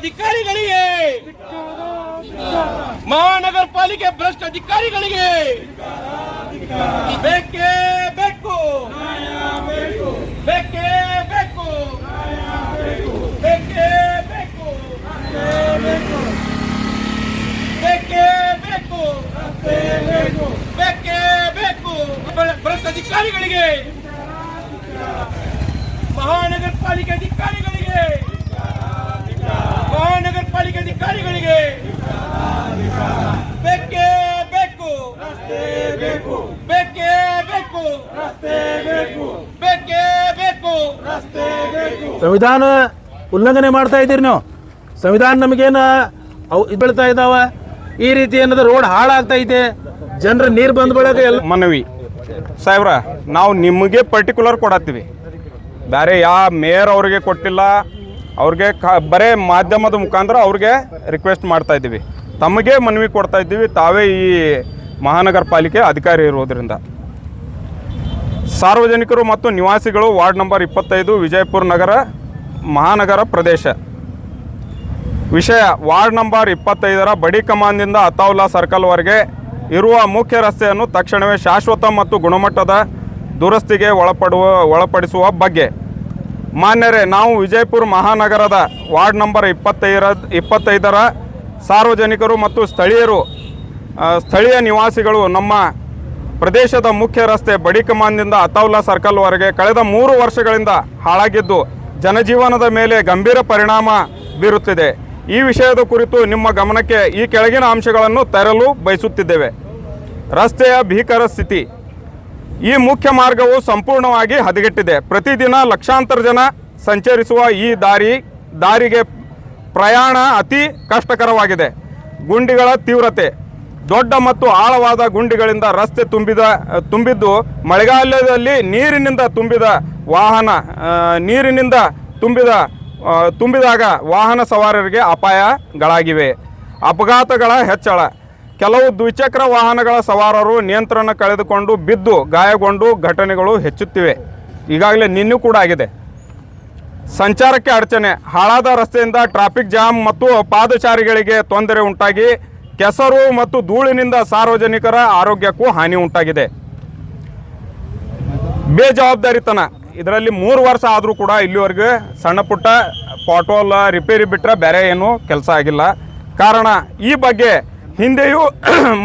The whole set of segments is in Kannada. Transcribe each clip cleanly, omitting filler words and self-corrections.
ಅಧಿಕಾರಿಗಳಿಗೆ, ಮಹಾನಗರ ಪಾಲಿಕೆ ಭ್ರಷ್ಟ ಅಧಿಕಾರಿಗಳಿಗೆ ಬೇಕೇ ಬೇಕು, ಬೇಕೇ ಬೇಕು, ಬೇಕೇ ಬೇಕು, ಬೇಕೇ ಬೇಕು, ಬೇಕೇ ಬೇಕು. ಭ್ರಷ್ಟ ಅಧಿಕಾರಿಗಳಿಗೆ, ಮಹಾನಗರ ಪಾಲಿಕೆ ಅಧಿಕಾರಿಗಳಿಗೆ, ಮಹಾನಗರ ಪಾಲಿಕೆ ಅಧಿಕಾರಿಗಳಿಗೆ ಬೇಕೇ ಬೇಕು, ಬೇಕೇ ಬೇಕು, ಬೇಕೇ ಬೇಕು. ಸಂವಿಧಾನ ಉಲ್ಲಂಘನೆ ಮಾಡ್ತಾ ಇದ್ದೀರಿ ನೀವು. ಸಂವಿಧಾನ ನಮಗೇನು ಬೀಳ್ತಾ ಇದ್ದಾವ. ಈ ರೀತಿ ಏನದ ರೋಡ್ ಹಾಳಾಗ್ತಾ ಐತೆ, ಜನರ ನೀರು ಬಂದ್ ಬೆಳಗ್ಗೆ ಎಲ್ಲ ಮನವಿ ಸಾಹೇಬ್ರ, ನಾವು ನಿಮಗೆ ಪರ್ಟಿಕ್ಯುಲರ್ ಕೊಡತ್ತೀವಿ, ಬೇರೆ ಯಾವ ಮೇಯರ್ ಅವ್ರಿಗೆ ಕೊಟ್ಟಿಲ್ಲ. ಅವ್ರಿಗೆ ಬರೇ ಮಾಧ್ಯಮದ ಮುಖಾಂತರ ಅವ್ರಿಗೆ ರಿಕ್ವೆಸ್ಟ್ ಮಾಡ್ತಾ ಇದ್ದೀವಿ, ತಮಗೆ ಮನವಿ ಕೊಡ್ತಾ ಇದ್ದೀವಿ. ತಾವೇ ಈ ಮಹಾನಗರ ಪಾಲಿಕೆ ಅಧಿಕಾರಿ ಇರೋದ್ರಿಂದ ಸಾರ್ವಜನಿಕರು ಮತ್ತು ನಿವಾಸಿಗಳು ವಾರ್ಡ್ ನಂಬರ್ 25 ವಿಜಯಪುರ ನಗರ ಮಹಾನಗರ ಪ್ರದೇಶ. ವಿಷಯ: ವಾರ್ಡ್ ನಂಬರ್ 25ರ ಬಡಿ ಕಮಾನ್ದಿಂದ ಅತಾವುಲ್ಲಾ ಸರ್ಕಲ್ವರೆಗೆ ಇರುವ ಮುಖ್ಯ ರಸ್ತೆಯನ್ನು ತಕ್ಷಣವೇ ಶಾಶ್ವತ ಮತ್ತು ಗುಣಮಟ್ಟದ ದುರಸ್ತಿಗೆ ಒಳಪಡಿಸುವ ಬಗ್ಗೆ ಮಾನ್ಯರೇ, ನಾವು ವಿಜಯಪುರ ಮಹಾನಗರದ ವಾರ್ಡ್ ನಂಬರ್ 25ರ ಸಾರ್ವಜನಿಕರು ಮತ್ತು ಸ್ಥಳೀಯ ನಿವಾಸಿಗಳು ನಮ್ಮ ಪ್ರದೇಶದ ಮುಖ್ಯ ರಸ್ತೆ ಬಡಿ ಕಮಾನ್ದಿಂದ ಅತಾವುಲ್ಲಾ ಸರ್ಕಲ್ವರೆಗೆ ಕಳೆದ 3 ವರ್ಷಗಳಿಂದ ಹಾಳಾಗಿದ್ದು ಜನಜೀವನದ ಮೇಲೆ ಗಂಭೀರ ಪರಿಣಾಮ ಬೀರುತ್ತಿದೆ. ಈ ವಿಷಯದ ಕುರಿತು ನಿಮ್ಮ ಗಮನಕ್ಕೆ ಈ ಕೆಳಗಿನ ಅಂಶಗಳನ್ನು ತರಲು ಬಯಸುತ್ತಿದ್ದೇವೆ. ರಸ್ತೆಯ ಭೀಕರ ಸ್ಥಿತಿ: ಈ ಮುಖ್ಯ ಮಾರ್ಗವು ಸಂಪೂರ್ಣವಾಗಿ ಹದಗೆಟ್ಟಿದೆ. ಪ್ರತಿದಿನ ಲಕ್ಷಾಂತರ ಜನ ಸಂಚರಿಸುವ ಈ ದಾರಿಗೆ ಪ್ರಯಾಣ ಅತಿ ಕಷ್ಟಕರವಾಗಿದೆ. ಗುಂಡಿಗಳ ತೀವ್ರತೆ: ದೊಡ್ಡ ಮತ್ತು ಆಳವಾದ ಗುಂಡಿಗಳಿಂದ ರಸ್ತೆ ತುಂಬಿದ್ದು ಮಳೆಗಾಲದಲ್ಲಿ ನೀರಿನಿಂದ ತುಂಬಿದಾಗ ವಾಹನ ಸವಾರರಿಗೆ ಅಪಾಯಗಳಾಗಿವೆ. ಅಪಘಾತಗಳ ಹೆಚ್ಚಳ: ಕೆಲವು ದ್ವಿಚಕ್ರ ವಾಹನಗಳ ಸವಾರರು ನಿಯಂತ್ರಣ ಕಳೆದುಕೊಂಡು ಬಿದ್ದು ಗಾಯಗೊಂಡು ಘಟನೆಗಳು ಹೆಚ್ಚುತ್ತಿವೆ. ಈಗಾಗಲೇ ನಿನ್ನೆ ಕೂಡ ಆಗಿದೆ. ಸಂಚಾರಕ್ಕೆ ಅಡಚಣೆ: ಹಾಳಾದ ರಸ್ತೆಯಿಂದ ಟ್ರಾಫಿಕ್ ಜಾಮ್ ಮತ್ತು ಪಾದಚಾರಿಗಳಿಗೆ ತೊಂದರೆ ಉಂಟಾಗಿ ಕೆಸರು ಮತ್ತು ಧೂಳಿನಿಂದ ಸಾರ್ವಜನಿಕರ ಆರೋಗ್ಯಕ್ಕೂ ಹಾನಿ ಉಂಟಾಗಿದೆ. ಬೇಜವಾಬ್ದಾರಿತನ: ಇದರಲ್ಲಿ 3 ವರ್ಷ ಆದರೂ ಕೂಡ ಇಲ್ಲಿವರೆಗೆ ಸಣ್ಣ ಪುಟ್ಟ ಪಾಟೋಲ್ ರಿಪೇರಿ ಬಿಟ್ಟರೆ ಬೇರೆ ಏನೂ ಕೆಲಸ ಆಗಿಲ್ಲ. ಕಾರಣ ಈ ಬಗ್ಗೆ ಹಿಂದೆಯೂ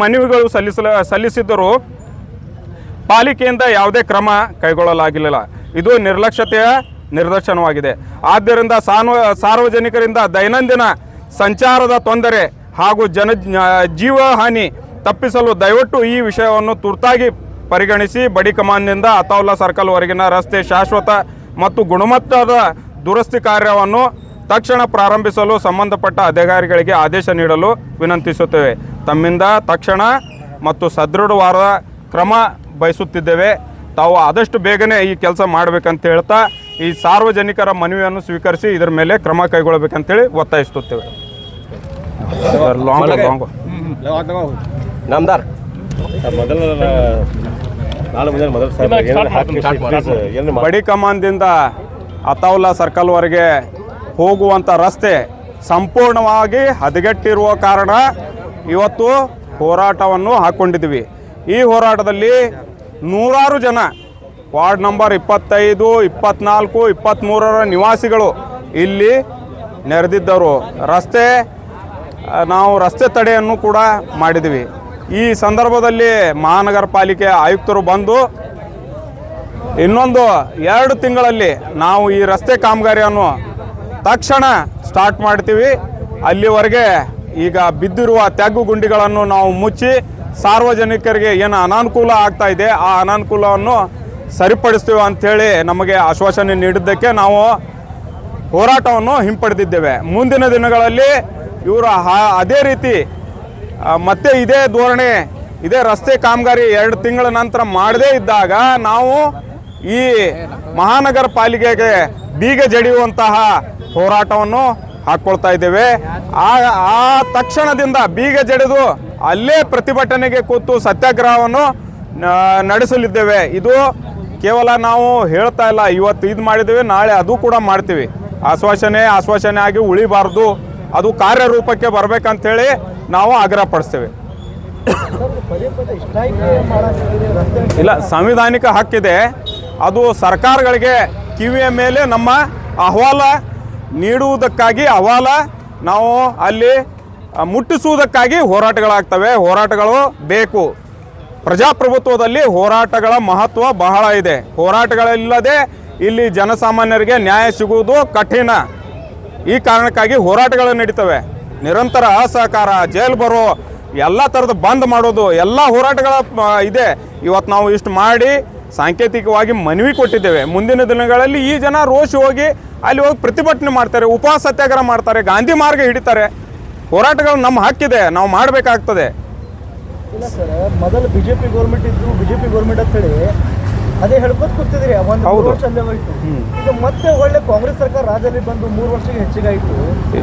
ಮನವಿಗಳು ಸಲ್ಲಿಸಿದ್ದರೂ ಪಾಲಿಕೆಯಿಂದ ಯಾವುದೇ ಕ್ರಮ ಕೈಗೊಳ್ಳಲಾಗಿಲ್ಲ. ಇದು ನಿರ್ಲಕ್ಷ್ಯತೆಯ ನಿದರ್ಶನವಾಗಿದೆ. ಆದ್ದರಿಂದ ಸಾರ್ವಜನಿಕರಿಂದ ದೈನಂದಿನ ಸಂಚಾರದ ತೊಂದರೆ ಹಾಗೂ ಜೀವಹಾನಿ ತಪ್ಪಿಸಲು ದಯವಿಟ್ಟು ಈ ವಿಷಯವನ್ನು ತುರ್ತಾಗಿ ಪರಿಗಣಿಸಿ ಬಡಿ ಕಮಾನ್ನಿಂದ ಅತಾವುಲ್ಲಾ ಸರ್ಕಲ್ವರೆಗಿನ ರಸ್ತೆ ಶಾಶ್ವತ ಮತ್ತು ಗುಣಮಟ್ಟದ ದುರಸ್ತಿ ಕಾರ್ಯವನ್ನು ತಕ್ಷಣ ಪ್ರಾರಂಭಿಸಲು ಸಂಬಂಧಪಟ್ಟ ಅಧಿಕಾರಿಗಳಿಗೆ ಆದೇಶ ನೀಡಲು ವಿನಂತಿಸುತ್ತೇವೆ. ತಮ್ಮಿಂದ ತಕ್ಷಣ ಮತ್ತು ಸದೃಢವಾದ ಕ್ರಮ ಬಯಸುತ್ತಿದ್ದೇವೆ. ತಾವು ಆದಷ್ಟು ಬೇಗನೆ ಈ ಕೆಲಸ ಮಾಡಬೇಕಂತ ಹೇಳ್ತಾ ಈ ಸಾರ್ವಜನಿಕರ ಮನವಿಯನ್ನು ಸ್ವೀಕರಿಸಿ ಇದರ ಮೇಲೆ ಕ್ರಮ ಕೈಗೊಳ್ಳಬೇಕಂತೇಳಿ ಒತ್ತಾಯಿಸುತ್ತೇವೆ. ಬಡಿ ಕಮಾನ್ದಿಂದ ಅತಾವುಲ್ಲಾ ಸರ್ಕಲ್ವರೆಗೆ ಹೋಗುವಂಥ ರಸ್ತೆ ಸಂಪೂರ್ಣವಾಗಿ ಹದಗೆಟ್ಟಿರುವ ಕಾರಣ ಇವತ್ತು ಹೋರಾಟವನ್ನು ಹಾಕ್ಕೊಂಡಿದ್ದೀವಿ. ಈ ಹೋರಾಟದಲ್ಲಿ ನೂರಾರು ಜನ ವಾರ್ಡ್ ನಂಬರ್ 25, 24, 23ರ ನಿವಾಸಿಗಳು ಇಲ್ಲಿ ನೆರೆದಿದ್ದರು. ನಾವು ರಸ್ತೆ ತಡೆಯನ್ನು ಕೂಡ ಮಾಡಿದ್ದೀವಿ. ಈ ಸಂದರ್ಭದಲ್ಲಿ ಮಹಾನಗರ ಪಾಲಿಕೆ ಆಯುಕ್ತರು ಬಂದು ಇನ್ನೊಂದು 2 ತಿಂಗಳಲ್ಲಿ ನಾವು ಈ ರಸ್ತೆ ಕಾಮಗಾರಿಯನ್ನು ತಕ್ಷಣ ಸ್ಟಾರ್ಟ್ ಮಾಡ್ತೀವಿ. ಅಲ್ಲಿವರೆಗೆ ಈಗ ಬಿದ್ದಿರುವ ತ್ಯಾಗು ಗುಂಡಿಗಳನ್ನು ನಾವು ಮುಚ್ಚಿ ಸಾರ್ವಜನಿಕರಿಗೆ ಏನು ಅನಾನುಕೂಲ ಆಗ್ತಾ ಇದೆ ಆ ಅನಾನುಕೂಲವನ್ನು ಸರಿಪಡಿಸ್ತೀವಿ ಅಂಥೇಳಿ ನಮಗೆ ಆಶ್ವಾಸನೆ ನೀಡಿದ್ದಕ್ಕೆ ನಾವು ಹೋರಾಟವನ್ನು ಹಿಂಪಡೆದಿದ್ದೇವೆ. ಮುಂದಿನ ದಿನಗಳಲ್ಲಿ ಇವರು ಅದೇ ರೀತಿ ಮತ್ತೆ ಇದೇ ಧೋರಣೆ, ಇದೇ ರಸ್ತೆ ಕಾಮಗಾರಿ 2 ತಿಂಗಳ ನಂತರ ಮಾಡದೇ ಇದ್ದಾಗ ನಾವು ಈ ಮಹಾನಗರ ಪಾಲಿಕೆಗೆ ಬೀಗ ಜಡಿಯುವಂತಹ ಹೋರಾಟವನ್ನು ಹಾಕ್ಕೊಳ್ತಾ ಇದ್ದೇವೆ. ಆ ತಕ್ಷಣದಿಂದ ಬೀಗ ಜಡಿದು ಅಲ್ಲೇ ಪ್ರತಿಭಟನೆಗೆ ಕೂತು ಸತ್ಯಾಗ್ರಹವನ್ನು ನಡೆಸಲಿದ್ದೇವೆ. ಇದು ಕೇವಲ ನಾವು ಹೇಳ್ತಾ ಇಲ್ಲ, ಇವತ್ತು ಇದು ಮಾಡಿದ್ದೇವೆ, ನಾಳೆ ಅದು ಕೂಡ ಮಾಡ್ತೀವಿ. ಆಶ್ವಾಸನೆ ಆಗಿ ಉಳಿಬಾರ್ದು. ಅದು ಕಾರ್ಯರೂಪಕ್ಕೆ ಬರಬೇಕಂತೇಳಿ ನಾವು ಆಗ್ರಹ ಪಡಿಸ್ತೇವೆ. ಇಲ್ಲ, ಸಂವಿಧಾನಿಕ ಹಕ್ಕಿದೆ. ಅದು ಸರ್ಕಾರಗಳಿಗೆ ಕಿವಿಯ ಮೇಲೆ ನಮ್ಮ ಅಹವಾಲ ನೀಡುವುದಕ್ಕಾಗಿ ನಾವು ಅಲ್ಲಿ ಮುಟ್ಟಿಸುವುದಕ್ಕಾಗಿ ಹೋರಾಟಗಳಾಗ್ತವೆ. ಹೋರಾಟಗಳು ಬೇಕು. ಪ್ರಜಾಪ್ರಭುತ್ವದಲ್ಲಿ ಹೋರಾಟಗಳ ಮಹತ್ವ ಬಹಳ ಇದೆ. ಹೋರಾಟಗಳಿಲ್ಲದೆ ಇಲ್ಲಿ ಜನಸಾಮಾನ್ಯರಿಗೆ ನ್ಯಾಯ ಸಿಗುವುದು ಕಠಿಣ. ಈ ಕಾರಣಕ್ಕಾಗಿ ಹೋರಾಟಗಳು ನಡೀತವೆ. ನಿರಂತರ ಅಸಹಕಾರ, ಜೈಲು ಬರೋ, ಎಲ್ಲ ಥರದ ಬಂದ್ ಮಾಡೋದು, ಎಲ್ಲ ಹೋರಾಟಗಳ ಇದೆ. ಇವತ್ತು ನಾವು ಇಷ್ಟು ಮಾಡಿ ಸಾಂಕೇತಿಕವಾಗಿ ಮನವಿ ಕೊಟ್ಟಿದ್ದೇವೆ. ಮುಂದಿನ ದಿನಗಳಲ್ಲಿ ಈ ಜನ ರೋಷಿ ಹೋಗಿ ಅಲ್ಲಿ ಹೋಗಿ ಪ್ರತಿಭಟನೆ ಮಾಡ್ತಾರೆ, ಉಪವಾಸ ಸತ್ಯಾಗ್ರಹ ಮಾಡ್ತಾರೆ, ಗಾಂಧಿ ಮಾರ್ಗ ಹಿಡಿತಾರೆ. ಹೋರಾಟಗಳು ನಮ್ಮ ಹಕ್ಕಿದೆ, ನಾವು ಮಾಡಬೇಕಾಗ್ತದೆ. ಇಲ್ಲ ಸರ್, ಮೊದಲು ಬಿಜೆಪಿ ಗೌರ್ಮೆಂಟ್ ಇದ್ದು ಬಿಜೆಪಿ ಗೌರ್ಮೆಂಟ್ ಅಂತ ಹೇಳಿ ಅದೇ ಹೇಳ್ಕೊತ ಕೂತಿದ್ರಿ. ಒಂದು 3 ವರ್ಷ ಅಲ್ಲೇ ಹೋಯ್ತು. ಈಗ ಮತ್ತೆ ಒಳ್ಳೆ ಕಾಂಗ್ರೆಸ್ ಸರ್ಕಾರ ರಾಜ್ಯದಲ್ಲಿ ಬಂದು 3 ವರ್ಷಕ್ಕೆ ಹೆಚ್ಚಿಗಾಯ್ತು.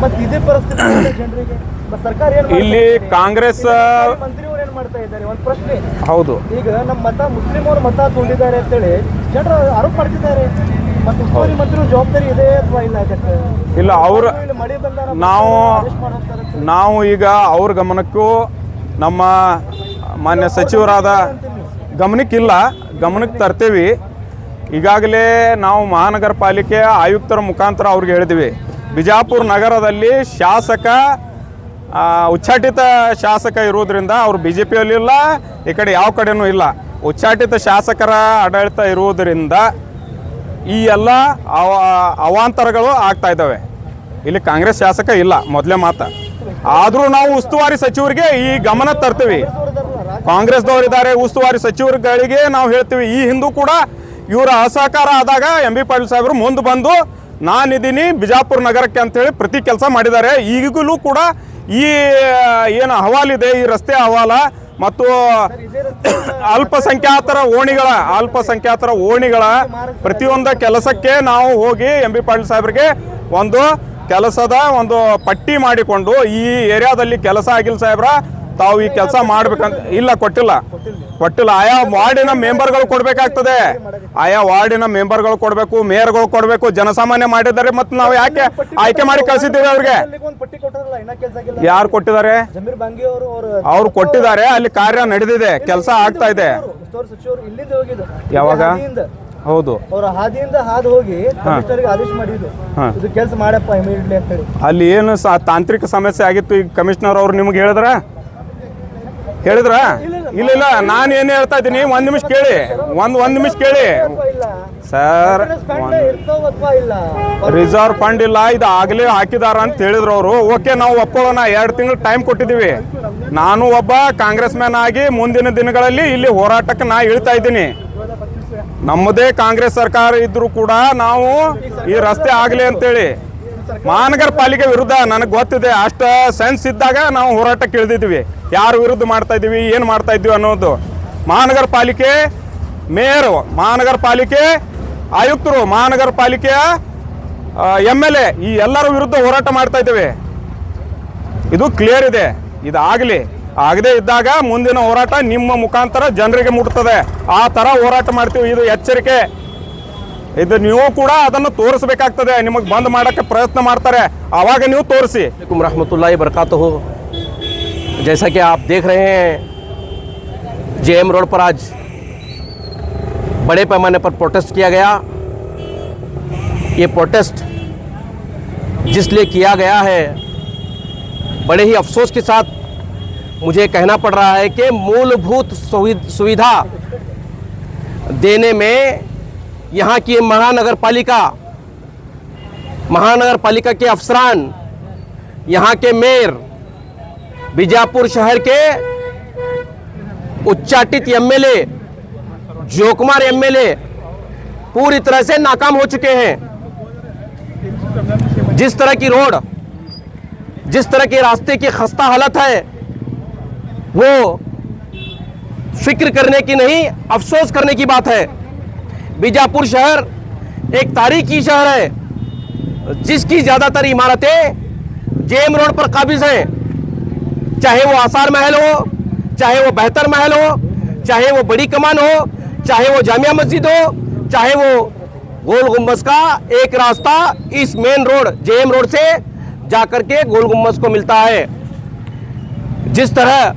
ಮತ್ತೆ ಇದೇ ಪರಿಸ್ಥಿತಿ ಜನರಿಗೆ ಸರ್ಕಾರ ಇಲ್ಲಿ ಕಾಂಗ್ರೆಸ್ ಮಂತ್ರಿಯವರು ಏನ್ ಮಾಡ್ತಾ ಇದ್ದಾರೆ? ಒಂದು ಪ್ರಶ್ನೆ. ಹೌದು, ಈಗ ನಮ್ಮ ಮುಸ್ಲಿಂ ಅವರು ಮತ ತಗೊಂಡಿದ್ದಾರೆ ಅಂತೇಳಿ ಜನರು ಆರೋಪ ಮಾಡ್ತಿದ್ದಾರೆ. ಮತ್ತೆ ಉಸ್ತುವಾರಿ ಮಂತ್ರಿ ಜವಾಬ್ದಾರಿ ಇದೆ ಅಥವಾ ಇಲ್ಲ? ಇಲ್ಲ, ಅವರು ಮಳೆ ಬಂದ ನಾವು ಈಗ ಅವ್ರ ಗಮನಕ್ಕೂ ನಮ್ಮ ಮಾನ್ಯ ಸಚಿವರಾದ ಗಮನಕ್ಕೆ ತರ್ತೀವಿ. ಈಗಾಗಲೇ ನಾವು ಮಹಾನಗರ ಪಾಲಿಕೆ ಆಯುಕ್ತರ ಮುಖಾಂತರ ಅವ್ರಿಗೆ ಹೇಳಿದ್ವಿ, ಬಿಜಾಪುರ ನಗರದಲ್ಲಿ ಉಚ್ಚಾಟಿತ ಶಾಸಕ ಇರೋದ್ರಿಂದ ಅವರು ಬಿ ಜೆ ಪಿಯಲ್ಲಿ ಇಲ್ಲ, ಈ ಕಡೆ ಯಾವ ಕಡೆನೂ ಇಲ್ಲ. ಉಚ್ಚಾಟಿತ ಶಾಸಕರ ಆಡಳಿತ ಇರುವುದರಿಂದ ಈ ಎಲ್ಲ ಅವಾಂತರಗಳು ಆಗ್ತಾ ಇದ್ದಾವೆ. ಇಲ್ಲಿ ಕಾಂಗ್ರೆಸ್ ಶಾಸಕ ಇಲ್ಲ, ಮೊದಲೇ ಮಾತು. ಆದರೂ ನಾವು ಉಸ್ತುವಾರಿ ಸಚಿವರಿಗೆ ಈ ಗಮನ ತರ್ತೀವಿ. ಕಾಂಗ್ರೆಸ್ದವರಿದ್ದಾರೆ, ಉಸ್ತುವಾರಿ ಸಚಿವರುಗಳಿಗೆ ನಾವು ಹೇಳ್ತೀವಿ. ಈ ಹಿಂದೂ ಕೂಡ ಇವರ ಅಸಹಕಾರ ಆದಾಗ ಎಂ ಬಿ ಪಾಟೀಲ್ ಸಾಹೇಬರು ಮುಂದೆ ಬಂದು ನಾನಿದ್ದೀನಿ ಬಿಜಾಪುರ ನಗರಕ್ಕೆ ಅಂತೇಳಿ ಪ್ರತಿ ಕೆಲಸ ಮಾಡಿದ್ದಾರೆ. ಈಗಲೂ ಕೂಡ ಈ ಏನು ಅಹವಾಲಿದೆ, ಈ ರಸ್ತೆ ಅಹವಾಲ ಮತ್ತು ಅಲ್ಪಸಂಖ್ಯಾತರ ಓಣಿಗಳ ಪ್ರತಿಯೊಂದು ಕೆಲಸಕ್ಕೆ ನಾವು ಹೋಗಿ ಎಂ ಬಿ ಪಾಟೀಲ್ ಸಾಹೇಬರಿಗೆ ಒಂದು ಕೆಲಸದ ಒಂದು ಪಟ್ಟಿ ಮಾಡಿಕೊಂಡು ಈ ಏರಿಯಾದಲ್ಲಿ ಕೆಲಸ ಆಗಿಲ್ಲ ಸಾಹೇಬ್ರ, ತಾವು ಈ ಕೆಲಸ ಮಾಡ್ಬೇಕಂತ. ಇಲ್ಲ, ಕೊಟ್ಟಿಲ್ಲ. ಆಯಾ ವಾರ್ಡಿನ ಮೆಂಬರ್ಗಳು ಕೊಡ್ಬೇಕಾಗ್ತದೆ. ಆಯಾ ವಾರ್ಡಿನ ಮೆಂಬರ್ಗಳು ಕೊಡಬೇಕು, ಮೇಯರ್ಗಳು ಕೊಡಬೇಕು. ಜನಸಾಮಾನ್ಯ ಮಾಡಿದ್ದಾರೆ, ಮತ್ತು ನಾವು ಯಾಕೆ ಆಯ್ಕೆ ಮಾಡಿ ಕಳಿಸಿದ್ದೇವೆ ಅವ್ರಿಗೆ? ಯಾರು ಕೊಟ್ಟಿದ್ದಾರೆ? ಅವ್ರು ಕೊಟ್ಟಿದ್ದಾರೆ. ಅಲ್ಲಿ ಕಾರ್ಯ ನಡೆದಿದೆ, ಕೆಲಸ ಆಗ್ತಾ ಇದೆ. ಯಾವಾಗ? ಹೌದು, ಅವರ ಹಾದಿಯಿಂದ ಹಾದು ಹೋಗಿ ಆದೇಶ ಮಾಡಿದ್ರು, ಇದು ಕೆಲಸ ಮಾಡಪ್ಪ ಇಮಿಡಿಯೇಟ್ಲಿ ಅಂತ ಹೇಳಿ. ಅಲ್ಲಿ ಏನು ತಾಂತ್ರಿಕ ಸಮಸ್ಯೆ ಆಗಿತ್ತು, ಈಗ ಕಮಿಷನರ್ ಅವ್ರು ನಿಮ್ಗೆ ಹೇಳಿದ್ರ? ಇಲ್ಲ, ನಾನು ಏನು ಹೇಳ್ತಾ ಇದ್ದೀನಿ, ಒಂದ್ ನಿಮಿಷ ಕೇಳಿ. ಒಂದ್ ನಿಮಿಷ ಕೇಳಿ ಸರ್. ರಿಸರ್ವ್ ಫಂಡ್ ಇಲ್ಲ, ಇದು ಆಗಲೇ ಹಾಕಿದಾರ ಅಂತ ಹೇಳಿದ್ರು ಅವರು. ಓಕೆ, ನಾವು ಒಪ್ಕೊಳ್ಳೋಣ. 2 ತಿಂಗಳು ಟೈಮ್ ಕೊಟ್ಟಿದ್ದೀವಿ. ನಾನು ಒಬ್ಬ ಕಾಂಗ್ರೆಸ್ ಮ್ಯಾನ್ ಆಗಿ ಮುಂದಿನ ದಿನಗಳಲ್ಲಿ ಇಲ್ಲಿ ಹೋರಾಟಕ್ಕೆ ನಾ ಇಳ್ತಾ ಇದ್ದೀನಿ. ನಮ್ಮದೇ ಕಾಂಗ್ರೆಸ್ ಸರ್ಕಾರ ಇದ್ರೂ ಕೂಡ ನಾವು ಈ ರಸ್ತೆ ಆಗಲಿ ಅಂತೇಳಿ ಮಹಾನಗರ ಪಾಲಿಕೆ ವಿರುದ್ಧ ನನಗೆ ಗೊತ್ತಿದೆ. ಅಷ್ಟು ಸೆನ್ಸ್ ಇದ್ದಾಗ ನಾವು ಹೋರಾಟಕ್ಕೆ ಇಳಿದಿದ್ವಿ. ಯಾರ ವಿರುದ್ಧ ಮಾಡ್ತಾ ಇದ್ದೀವಿ, ಏನು ಮಾಡ್ತಾ ಇದ್ದೀವಿ ಅನ್ನೋದು. ಮಹಾನಗರ ಪಾಲಿಕೆ ಮೇಯರು, ಮಹಾನಗರ ಪಾಲಿಕೆ ಆಯುಕ್ತರು, ಮಹಾನಗರ ಪಾಲಿಕೆಯ MLA ಈ ಎಲ್ಲರ ವಿರುದ್ಧ ಹೋರಾಟ ಮಾಡ್ತಾ ಇದ್ದೇವೆ. ಇದು ಕ್ಲಿಯರ್ ಇದೆ. ಇದು ಆಗದೇ ಇದ್ದಾಗ ಮುಂದಿನ ಹೋರಾಟ ನಿಮ್ಮ ಮುಖಾಂತರ ಜನರಿಗೆ ಮುಟ್ತದೆ. ಆ ಥರ ಹೋರಾಟ ಮಾಡ್ತೀವಿ. ಇದು ಎಚ್ಚರಿಕೆ. ಇದು ನೀವು ಕೂಡ ಅದನ್ನು ತೋರಿಸಬೇಕಾಗ್ತದೆ. ನಿಮಗೆ ಬಂದ್ ಮಾಡೋಕ್ಕೆ ಪ್ರಯತ್ನ ಮಾಡ್ತಾರೆ, ಆವಾಗ ನೀವು ತೋರಿಸಿ. रहमतुल्लाहि बरकातहू। जैसा कि आप देख रहे हैं, JM रोड पर आज बड़े पैमाने पर प्रोटेस्ट किया गया। ये प्रोटेस्ट जिसलिए किया गया है, बड़े ही अफसोस के साथ मुझे कहना पड़ रहा है कि मूलभूत सुविधा देने में यहाँ की महानगर पालिका के अफसरान, यहाँ के मेयर, बीजापुर शहर के उच्चाटित MLA, जोकुमार MLA पूरी तरह से नाकाम हो चुके हैं। जिस तरह की रोड, जिस तरह के रास्ते की खस्ता हालत है, वो फिक्र करने की नहीं, अफसोस करने की बात है। बीजापुर शहर एक तारीखी शहर है, जिसकी ज़्यादातर इमारतें JM रोड पर काबिज हैं। चाहे वो आसार महल हो, चाहे वो बेहतर महल हो, चाहे वो बड़ी कमान हो, चाहे वो जामिया मस्जिद हो, चाहे वो गोल गुम्बज का एक रास्ता इस मेन रोड JM रोड से जाकर के गोल गुम्बद को मिलता है। जिस तरह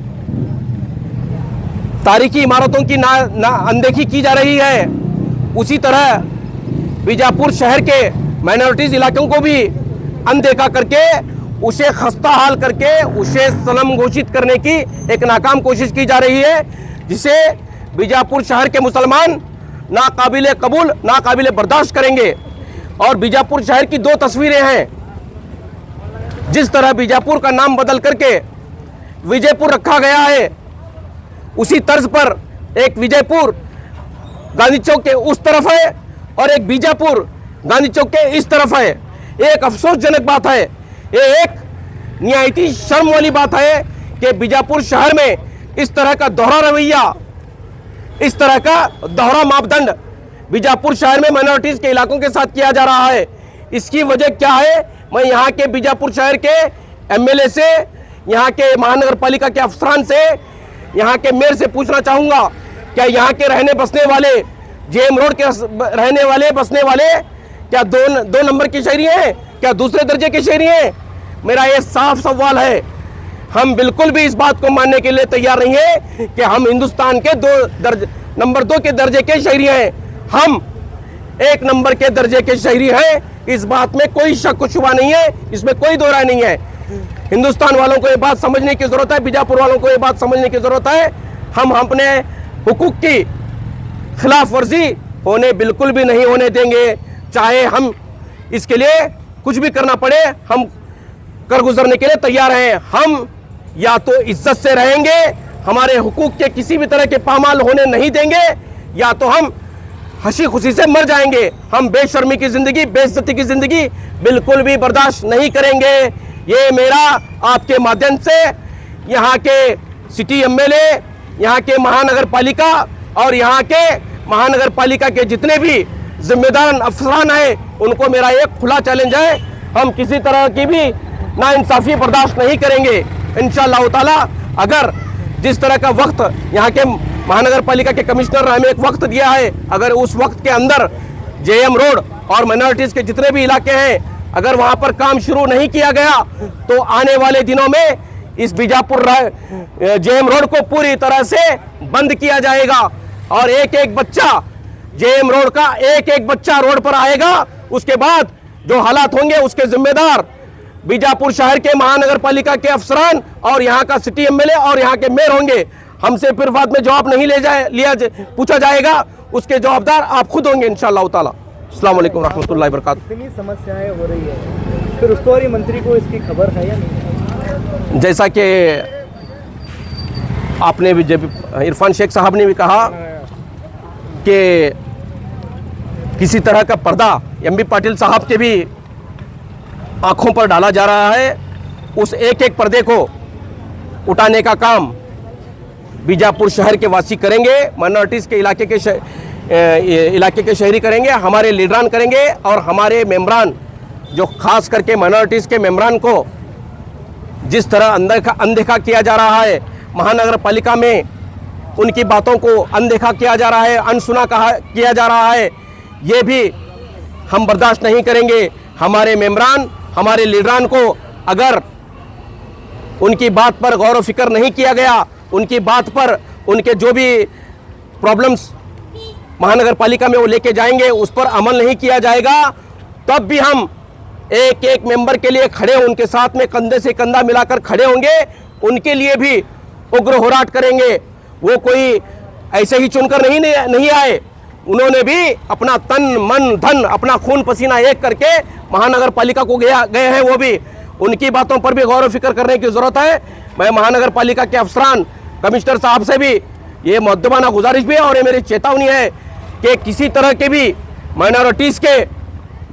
तारीखी इमारतों की ना अनदेखी की जा रही है, उसी तरह बीजापुर शहर के माइनॉरिटीज इलाकों को भी अनदेखा करके, उसे खस्ता हाल करके, उसे सनम घोषित करने की एक नाकाम कोशिश की जा रही है, जिसे बीजापुर शहर के मुसलमान ना काबिले कबूल ना काबिले बर्दाश्त करेंगे। और बीजापुर शहर की दो तस्वीरें हैं। जिस तरह बीजापुर का नाम बदल करके विजयपुर रखा गया है, उसी तर्ज पर एक विजयपुर गांधी चौक के उस तरफ है और एक बीजापुर गांधी चौक के इस तरफ है। एक अफसोसजनक बात है, ये एक निहायती शर्म वाली बात है कि बीजापुर शहर में इस तरह का दोहरा रवैया, इस तरह का दोहरा मापदंड बीजापुर शहर में माइनॉरिटीज के इलाकों के साथ किया जा रहा है। इसकी वजह क्या है? मैं यहाँ के बीजापुर शहर के एमएलए से, यहाँ के महानगर पालिका के अफसरान से, यहाँ के मेयर से पूछना चाहूँगा, क्या यहाँ के रहने बसने वाले, जेएम रोड के रहने वाले बसने वाले क्या दो नंबर की शहरी हैं, क्या दूसरे दर्जे के शहरी हैं? मेरा ये साफ सवाल है। हम बिल्कुल भी इस बात को मानने के लिए तैयार नहीं है कि हम हिंदुस्तान के नंबर 2 के दर्जे के शहरी हैं। हम 1 नंबर के दर्जे के शहरी हैं। इस बात में कोई शक शुबा नहीं है, इसमें कोई दो राय नहीं है। हिंदुस्तान वालों को ये बात समझने की जरूरत है, बीजापुर वालों को ये बात समझने की जरूरत है। हम अपने हुकूक की खिलाफ वर्जी होने बिल्कुल भी नहीं होने देंगे, चाहे हम इसके लिए कुछ भी करना पड़े, हम कर गुजरने के लिए तैयार हैं। हम या तो इज्जत से रहेंगे, हमारे हुकूक के किसी भी तरह के पामाल होने नहीं देंगे, या तो हम हंसी खुशी से मर जाएंगे। हम बेशर्मी की जिंदगी, बेइज्जती की जिंदगी बिल्कुल भी बर्दाश्त नहीं करेंगे। ये मेरा आपके माध्यम से यहाँ के सिटी एमएलए, यहाँ के महानगर पालिका और यहाँ के महानगर पालिका के जितने भी जिम्मेदार अफसरान हैं, उनको मेरा एक खुला चैलेंज है। हम किसी तरह की भी नाइंसाफी बर्दाश्त नहीं करेंगे इंशाअल्लाह ताला। अगर जिस तरह का वक्त यहाँ के महानगर पालिका के कमिश्नर ने हमें एक वक्त दिया है, अगर उस वक्त के अंदर जेएम रोड और माइनॉरिटीज के जितने भी इलाके हैं, अगर वहाँ पर काम शुरू नहीं किया गया तो आने वाले दिनों में इस बीजापुर जेएम रोड को पूरी तरह से बंद किया जाएगा और एक एक बच्चा जेएम रोड का एक एक बच्चा रोड पर आएगा। उसके बाद जो हालात होंगे उसके जिम्मेदार बीजापुर शहर के महानगर पालिका के अफसरान और यहाँ का सिटी एमएलए और यहाँ के मेयर होंगे। हमसे फिर बाद में जवाब नहीं पूछा जाएगा, उसके जवाबदार आप खुद होंगे इंशाअल्लाह ताला। अस्सलाम वालेकुम रहमतुल्लाहि व बरकातहू। इतनी समस्याएं हो रही है, फिर उस्तुवारी मंत्री को इसकी खबर है या नहीं? जैसा कि आपने भी इरफान शेख साहब ने भी कहा कि किसी तरह का पर्दा एमबी पाटिल साहब के भी आंखों पर डाला जा रहा है। उस एक एक पर्दे को उठाने का काम बीजापुर शहर के वासी करेंगे, माइनॉरिटीज़ के इलाके के शहरी करेंगे, हमारे लीडरान करेंगे और हमारे मेम्बरान, जो खास करके माइनॉरिटीज़ के मेम्बरान को जिस तरह अनदेखा किया जा रहा है, महानगर पालिका में उनकी बातों को अनदेखा किया जा रहा है, अनसुना किया जा रहा है, ये भी हम बर्दाश्त नहीं करेंगे। हमारे मेम्बरान, हमारे लीडरान को अगर उनकी बात पर गौर व फिक्र नहीं किया गया, उनकी बात पर उनके जो भी प्रॉब्लम्स महानगर पालिका में वो लेके जाएंगे, उस पर अमल नहीं किया जाएगा, तब भी हम एक एक मेंबर के लिए खड़े, उनके साथ में कंधे से कंधा मिलाकर खड़े होंगे, उनके लिए भी उग्र होराट करेंगे। वो कोई ऐसे ही चुनकर नहीं आए, उन्होंने भी अपना तन मन धन, अपना खून पसीना एक करके महानगर पालिका को गए हैं। वो भी उनकी बातों पर भी गौर व फिक्र करने की ज़रूरत है। मैं महानगर पालिका के अफसरान, कमिश्नर साहब से भी ये मुद्दबाना गुजारिश भी है और ये मेरी चेतावनी है कि किसी तरह के भी माइनॉरिटीज़ के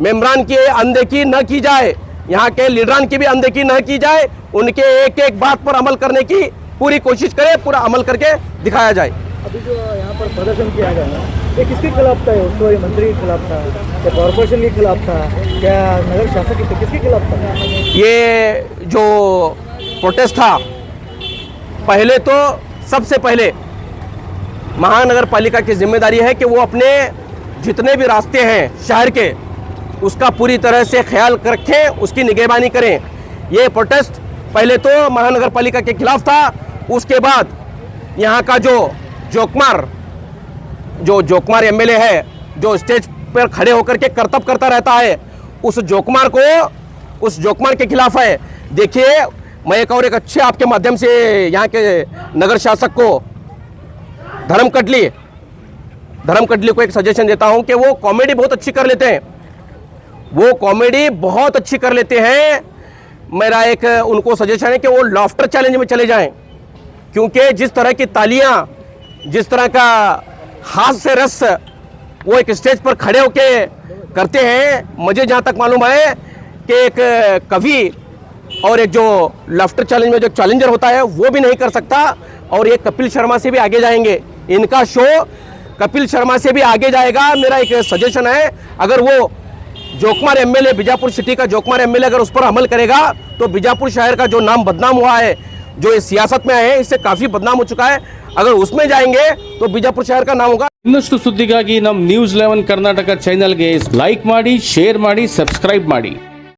मेम्बरान की अनदेखी न की जाए, यहाँ के लीडरान की भी अनदेखी न की जाए, उनके एक एक बात पर अमल करने की पूरी कोशिश करें, पूरा अमल करके दिखाया जाए। अभी जो यहाँ पर प्रदर्शन किया गया ये किसके खिलाफ था? उस्तुवारी मंत्री के खिलाफ था या कॉरपोरेशन के खिलाफ था, क्या नगर शासक के, किसके खिलाफ था? ये जो प्रोटेस्ट था, पहले तो सबसे पहले महानगर पालिका की जिम्मेदारी है कि वो अपने जितने भी रास्ते हैं शहर के, उसका पूरी तरह से ख्याल रखें, उसकी निगहबानी करें। ये प्रोटेस्ट पहले तो महानगर पालिका के खिलाफ था, उसके बाद यहाँ का जो जोकमार एमएलए है, जो स्टेज पर खड़े होकर के करतब करता रहता है, उस जोकमार के खिलाफ है। देखिए, मैं एक अच्छे आपके माध्यम से यहाँ के नगर शासक को धर्म कटली को एक सजेशन देता हूँ कि वो कॉमेडी बहुत अच्छी कर लेते हैं। मेरा एक उनको सजेशन है कि वो लाफ्टर चैलेंज में चले जाएं, क्योंकि जिस तरह की तालियां, जिस तरह का हास्य रस वो एक स्टेज पर खड़े होके करते हैं, मुझे जहाँ तक मालूम है कि एक कवि और एक जो लाफ्टर चैलेंज में जो चैलेंजर होता है वो भी नहीं कर सकता। और ये कपिल शर्मा से भी आगे जाएंगे, इनका शो कपिल शर्मा से भी आगे जाएगा। मेरा एक सजेशन है, अगर वो जोकमार एमएलए, बीजापुर सिटी का जोकमार एमएलए अगर उस पर अमल करेगा तो बीजापुर शहर का जो नाम बदनाम हुआ है, जो इस सियासत में आए हैं, इससे काफ़ी बदनाम हो चुका है, अगर उसमें जाएंगे तो बीजापुर शहर का नाम होगा। ಇನ್ನಷ್ಟು ಸುದ್ದಿಗಾಗಿ ನಮ್ಮ ನ್ಯೂಸ್ 11 ಕರ್ನಾಟಕ ಚಾನೆಲ್ಗೆ ಲೈಕ್ ಮಾಡಿ, ಶೇರ್ ಮಾಡಿ, ಸಬ್ಸ್ಕ್ರೈಬ್ ಮಾಡಿ।